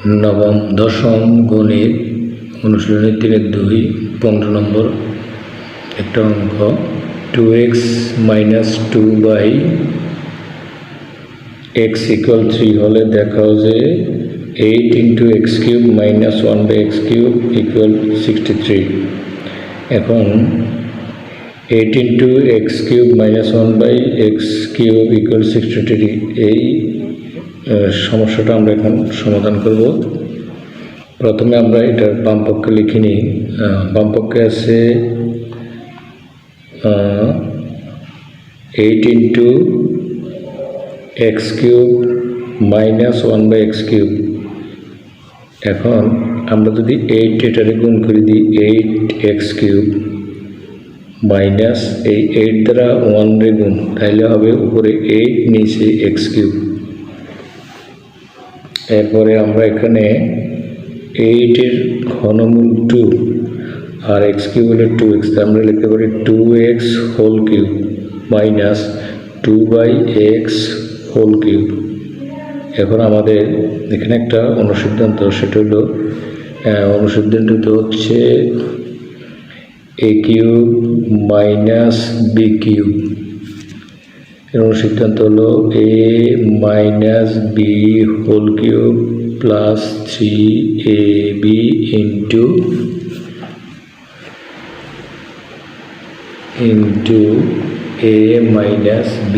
নবম দশম গণিত অনুশীলনী 3-2 15 নম্বর একটা অঙ্ক 2x - 2 বাই x = 3 হলে দেখাও যে 8 × x³ - 1 / x³ = 63। এখন 8 × x³ - 1 / x³ = 63 এই সমস্যাটা আমরা এখন সমাধান করব। প্রথমে আমরা এটার বাম পক্ষে লিখে নিই। বাম পক্ষে আছে 8 × x³ - 1 / x³। এখন আমরা যদি 8 এটারে গুণ করে দিই 8x³ মাইনাস এই 8 দ্বারা 1 রে গুণ, তাহলে হবে উপরে 8 নিচে x³। এরপরে আমরা এখানে 8 এর ঘনমূল 2 আর x³ হলো 2x, আমরা লিখতে পারি 2x³ মাইনাস 2/x³। এখন আমাদের এখানে একটা অনুসিদ্ধান্ত, সেটা হলো অনুসিদ্ধান্তটা হচ্ছে a³ মাইনাস b³ এর সিদ্ধান্ত হলো a minus b³ plus 3ab into a minus b।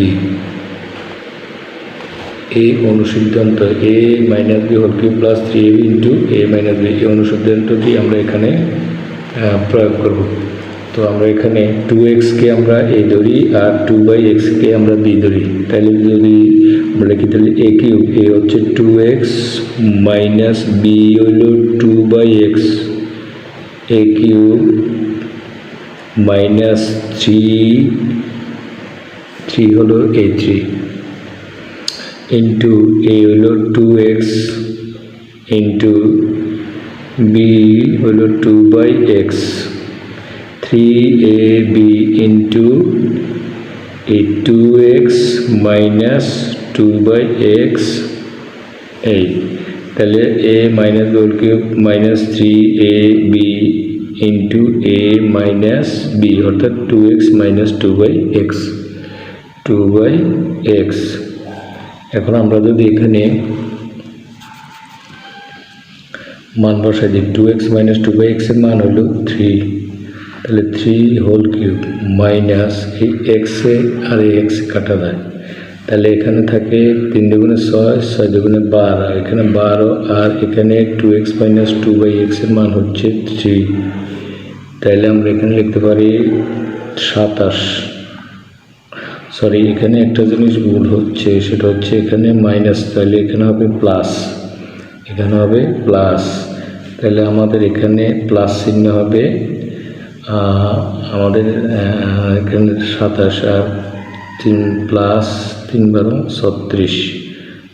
এই অনুসিদ্ধান্ত a minus b³ plus 3ab into a minus b, এই অনুসিদ্ধান্তটি আমরা এখানে প্রয়োগ করব। তো আমরা এখানে 2x-কে আমরা a ধরি আর 2/x কে আমরা b ধরি, তাহলে যদি আমরা লিখি তাহলে a³ a হচ্ছে 2x মাইনাস b হলো 2/x, a³ মাইনাস 3 হলো a3 ইন্টু a হলো 2x ইন্টু b হলো 2/x, 3ab ইন্টু এই 2x মাইনাস 2/x এই, তাহলে a minus b³ minus 3ab into a minus b অর্থাৎ 2x মাইনাস 2/x। এখন আমরা যদি এখানে মান বসাই দিই, 2x মাইনাস 2/x এর মান হলো 3, তাহলে 3³ মাইনাস এই x আর x কাটা যায়, তাহলে এখানে থাকে 3 দুগুণে 6, 6 দুগুণে 12, আর এখানে 12 আর এখানে 2x মাইনাস 2/x এর মান হচ্ছে 3, তাহলে আমরা এখানে লিখতে পারি 27। সরি, এখানে একটা জিনিস ভুল হচ্ছে, সেটা হচ্ছে এখানে মাইনাস, তাহলে এখানে হবে প্লাস, এখানে হবে প্লাস, তাহলে আমাদের এখানে প্লাস চিহ্ন হবে। আমাদের এখানে 27 আর 3 প্লাস 3 × 36,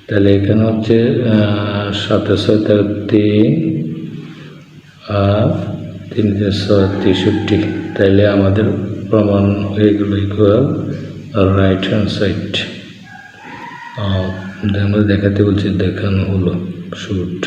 তাহলে এখানে হচ্ছে 27 তার 3 আর 3 × 6 = 63, তাহলে আমাদের প্রমাণ হয়ে গেল ইকুয়াল রাইট হ্যান্ড সাইড। আমরা দেখাতে বলছি, দেখানো হলো, শুট।